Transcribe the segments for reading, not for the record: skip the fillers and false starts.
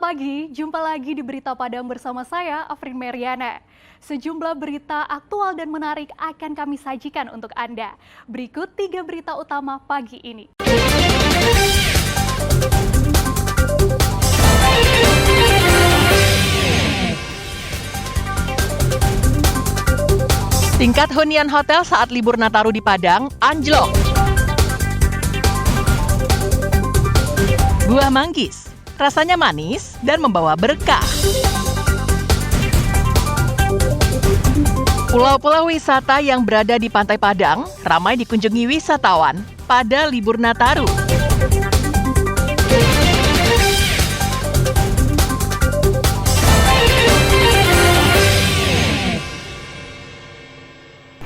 pagi, jumpa lagi di Berita Padang bersama saya, Afrin Meriana. Sejumlah berita aktual dan menarik akan kami sajikan untuk Anda. Berikut 3 berita utama pagi ini. Tingkat hunian hotel saat libur Nataru di Padang anjlok. Buah manggis, rasanya manis dan membawa berkah. Pulau-pulau wisata yang berada di Pantai Padang ramai dikunjungi wisatawan pada libur Nataru.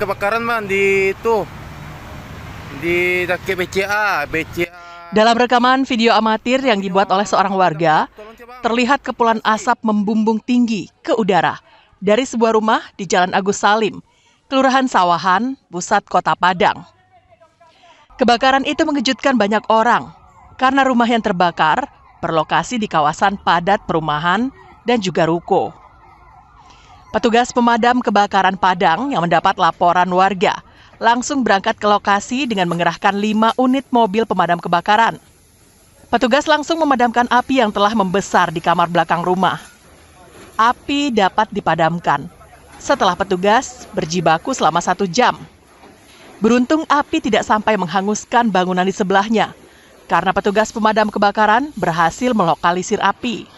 Kebakaran man di dekat BCA. Dalam rekaman video amatir yang dibuat oleh seorang warga, terlihat kepulan asap membumbung tinggi ke udara dari sebuah rumah di Jalan Agus Salim, Kelurahan Sawahan, pusat Kota Padang. Kebakaran itu mengejutkan banyak orang karena rumah yang terbakar berlokasi di kawasan padat perumahan dan juga ruko. Petugas pemadam kebakaran Padang yang mendapat laporan warga langsung berangkat ke lokasi dengan mengerahkan 5 unit mobil pemadam kebakaran. Petugas langsung memadamkan api yang telah membesar di kamar belakang rumah. Api dapat dipadamkan setelah petugas berjibaku selama 1 jam. Beruntung api tidak sampai menghanguskan bangunan di sebelahnya, karena petugas pemadam kebakaran berhasil melokalisir api.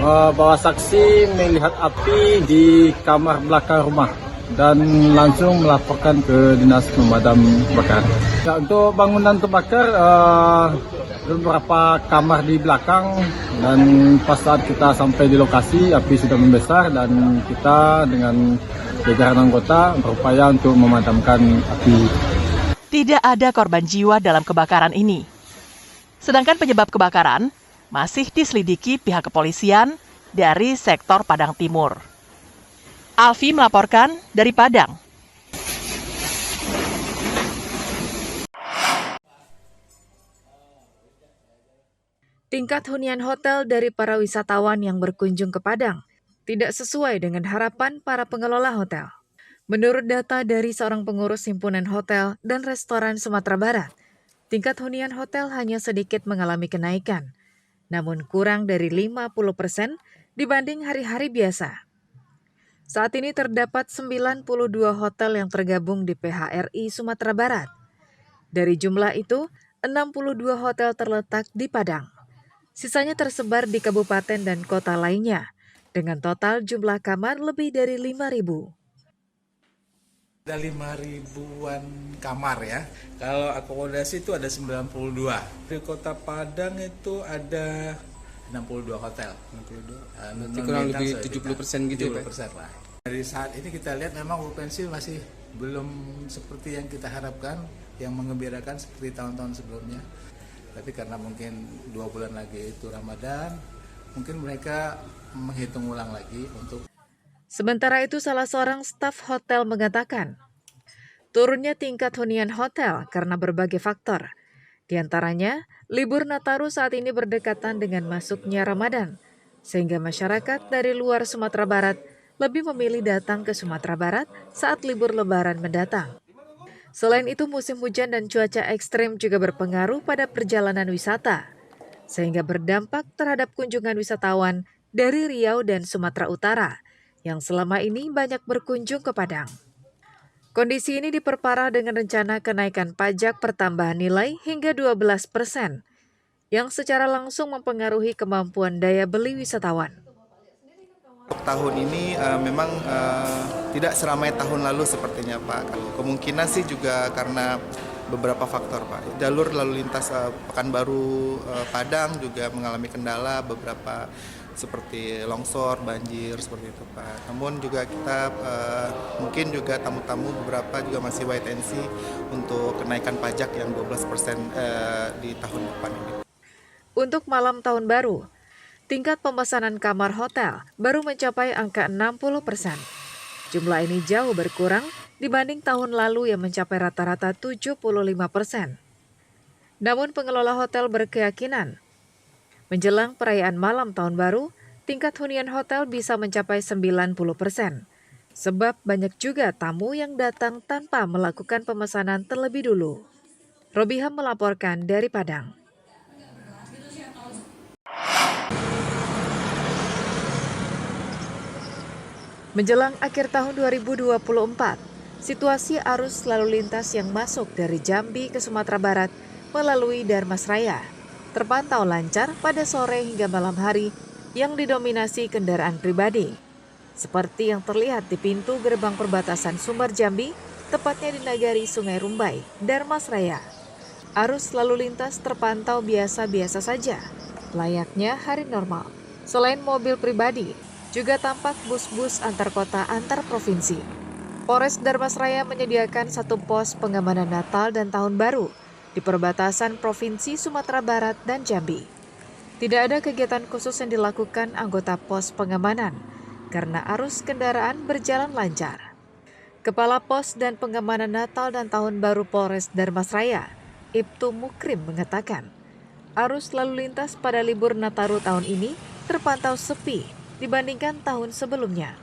Bahwa saksi melihat api di kamar belakang rumah dan langsung melaporkan ke dinas pemadam kebakaran. Ya, untuk bangunan terbakar, beberapa kamar di belakang, dan pas saat kita sampai di lokasi api sudah membesar dan kita dengan jajaran anggota berupaya untuk memadamkan api. Tidak ada korban jiwa dalam kebakaran ini. Sedangkan penyebab kebakaran masih diselidiki pihak kepolisian dari sektor Padang Timur. Alfi melaporkan dari Padang. Tingkat hunian hotel dari para wisatawan yang berkunjung ke Padang tidak sesuai dengan harapan para pengelola hotel. Menurut data dari seorang pengurus Himpunan Hotel dan Restoran Sumatera Barat, tingkat hunian hotel hanya sedikit mengalami kenaikan, namun kurang dari 50% dibanding hari-hari biasa. Saat ini terdapat 92 hotel yang tergabung di PHRI Sumatera Barat. Dari jumlah itu, 62 hotel terletak di Padang. Sisanya tersebar di kabupaten dan kota lainnya, dengan total jumlah kamar lebih dari 5.000. Ada 5.000-an kamar ya. Kalau akomodasi itu ada 92. Di Kota Padang itu ada 62 hotel. 62. Berarti kurang lebih 70% gitu ya, Pak? 70% lah. Dari saat ini kita lihat memang okupansi masih belum seperti yang kita harapkan, yang mengembirakan seperti tahun-tahun sebelumnya. Tapi karena mungkin 2 bulan lagi itu Ramadan, mungkin mereka menghitung ulang lagi untuk. Sementara itu, salah seorang staf hotel mengatakan, turunnya tingkat hunian hotel karena berbagai faktor. Di antaranya, libur Nataru saat ini berdekatan dengan masuknya Ramadan, sehingga masyarakat dari luar Sumatera Barat lebih memilih datang ke Sumatera Barat saat libur Lebaran mendatang. Selain itu, musim hujan dan cuaca ekstrim juga berpengaruh pada perjalanan wisata, sehingga berdampak terhadap kunjungan wisatawan dari Riau dan Sumatera Utara, yang selama ini banyak berkunjung ke Padang. Kondisi ini diperparah dengan rencana kenaikan pajak pertambahan nilai hingga 12%, yang secara langsung mempengaruhi kemampuan daya beli wisatawan. Tahun ini memang tidak seramai tahun lalu sepertinya, Pak. Kemungkinan sih juga karena beberapa faktor, Pak. Jalur lalu lintas Pekanbaru Padang juga mengalami kendala, beberapa seperti longsor, banjir, seperti itu, Pak. Namun juga kita mungkin juga tamu-tamu beberapa juga masih wait and see untuk kenaikan pajak yang 12% di tahun depan ini. Untuk malam tahun baru, tingkat pemesanan kamar hotel baru mencapai angka 60%. Jumlah ini jauh berkurang dibanding tahun lalu yang mencapai rata-rata 75%. Namun pengelola hotel berkeyakinan, menjelang perayaan malam tahun baru, tingkat hunian hotel bisa mencapai 90%. Sebab banyak juga tamu yang datang tanpa melakukan pemesanan terlebih dulu. Robiham melaporkan dari Padang. Menjelang akhir tahun 2024, situasi arus lalu lintas yang masuk dari Jambi ke Sumatera Barat melalui Darmasraya terpantau lancar pada sore hingga malam hari yang didominasi kendaraan pribadi. Seperti yang terlihat di pintu gerbang perbatasan Sumber Jambi, tepatnya di Nagari Sungai Rumbai, Darmasraya. Arus lalu lintas terpantau biasa-biasa saja, layaknya hari normal. Selain mobil pribadi, juga tampak bus-bus antar kota antar provinsi. Polres Darmasraya menyediakan satu pos pengamanan Natal dan Tahun Baru di perbatasan Provinsi Sumatera Barat dan Jambi. Tidak ada kegiatan khusus yang dilakukan anggota pos pengamanan karena arus kendaraan berjalan lancar. Kepala Pos dan Pengamanan Natal dan Tahun Baru Polres Darmasraya, Ibtu Mukrim mengatakan, arus lalu lintas pada libur Nataru tahun ini terpantau sepi dibandingkan tahun sebelumnya.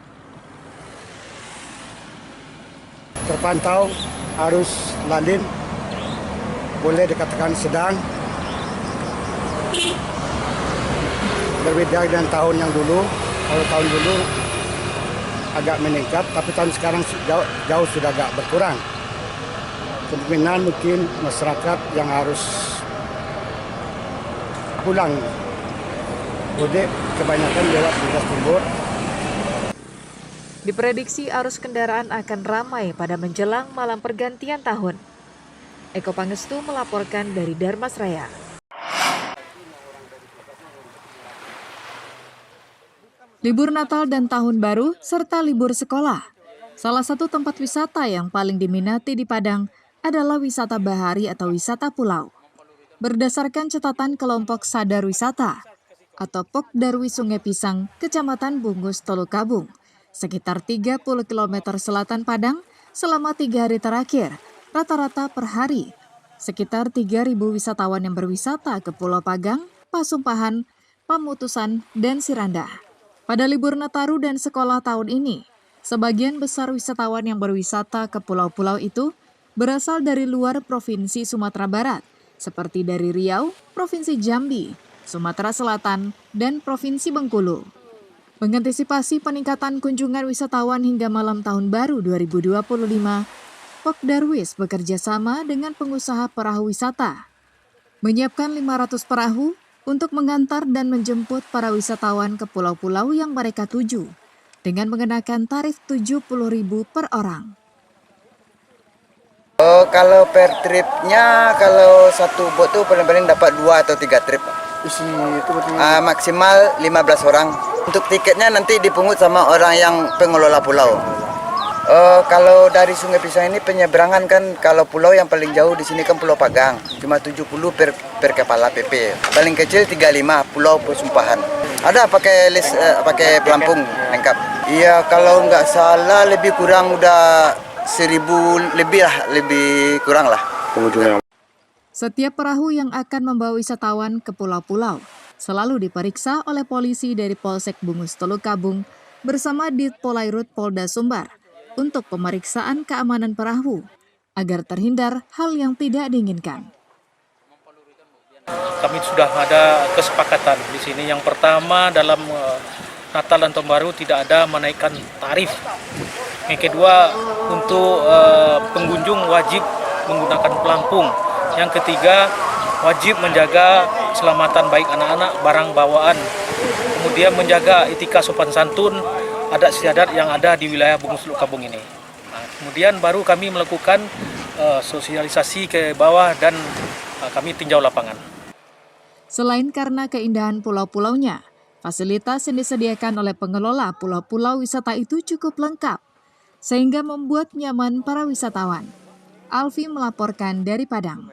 Terpantau arus lalin boleh dikatakan sedang, berbeda dengan tahun yang dulu. Kalau tahun dulu agak meningkat, tapi tahun sekarang jauh sudah agak berkurang. Kemungkinan mungkin masyarakat yang harus pulang mudik kebanyakan lewat Lintas Timur. Diprediksi arus kendaraan akan ramai pada menjelang malam pergantian tahun. Eko Pangestu melaporkan dari Darmasraya. Libur Natal dan Tahun Baru serta libur sekolah. Salah satu tempat wisata yang paling diminati di Padang adalah wisata bahari atau wisata pulau. Berdasarkan catatan kelompok Sadar Wisata atau Pokdarwi Sungai Pisang, Kecamatan Bungus, Tolukabung, sekitar 30 km selatan Padang, selama 3 hari terakhir, rata-rata per hari, sekitar 3.000 wisatawan yang berwisata ke Pulau Pagang, Pasumpahan, Pamutusan, dan Sirandah. Pada libur Nataru dan sekolah tahun ini, sebagian besar wisatawan yang berwisata ke pulau-pulau itu berasal dari luar Provinsi Sumatera Barat, seperti dari Riau, Provinsi Jambi, Sumatera Selatan, dan Provinsi Bengkulu. Mengantisipasi peningkatan kunjungan wisatawan hingga malam Tahun Baru 2025, Pokdarwis bekerja sama dengan pengusaha perahu wisata, menyiapkan 500 perahu untuk mengantar dan menjemput para wisatawan ke pulau-pulau yang mereka tuju, dengan mengenakan tarif Rp70.000 per orang. Kalau per tripnya, kalau satu bot tuh paling-paling dapat 2 atau 3 trip. Isi itu maksimal 15 orang. Untuk tiketnya nanti dipungut sama orang yang pengelola pulau. Kalau dari Sungai Pisang ini penyeberangan kan, kalau pulau yang paling jauh di sini kan Pulau Pagang, cuma 70 per kepala PP. Paling kecil 35, Pulau Pasumpahan. Ada pakai pakai pelampung lengkap. Iya, kalau nggak salah lebih kurang udah 1.000 lebih lah, lebih kurang lah. Setiap perahu yang akan membawa wisatawan ke pulau-pulau selalu diperiksa oleh polisi dari Polsek Bungus Tolukabung bersama Ditpolairut Polda Sumbar untuk pemeriksaan keamanan perahu agar terhindar hal yang tidak diinginkan. Kami sudah ada kesepakatan di sini. Yang pertama, dalam Natal dan Tahun Baru tidak ada menaikkan tarif. Yang kedua, untuk pengunjung wajib menggunakan pelampung. Yang ketiga, wajib menjaga keselamatan baik anak-anak, barang bawaan. Kemudian menjaga etika sopan santun, adat istiadat yang ada di wilayah Bungus Tolukabung ini. Nah, kemudian baru kami melakukan sosialisasi ke bawah dan kami tinjau lapangan. Selain karena keindahan pulau-pulaunya, fasilitas yang disediakan oleh pengelola pulau-pulau wisata itu cukup lengkap, sehingga membuat nyaman para wisatawan. Alfi melaporkan dari Padang.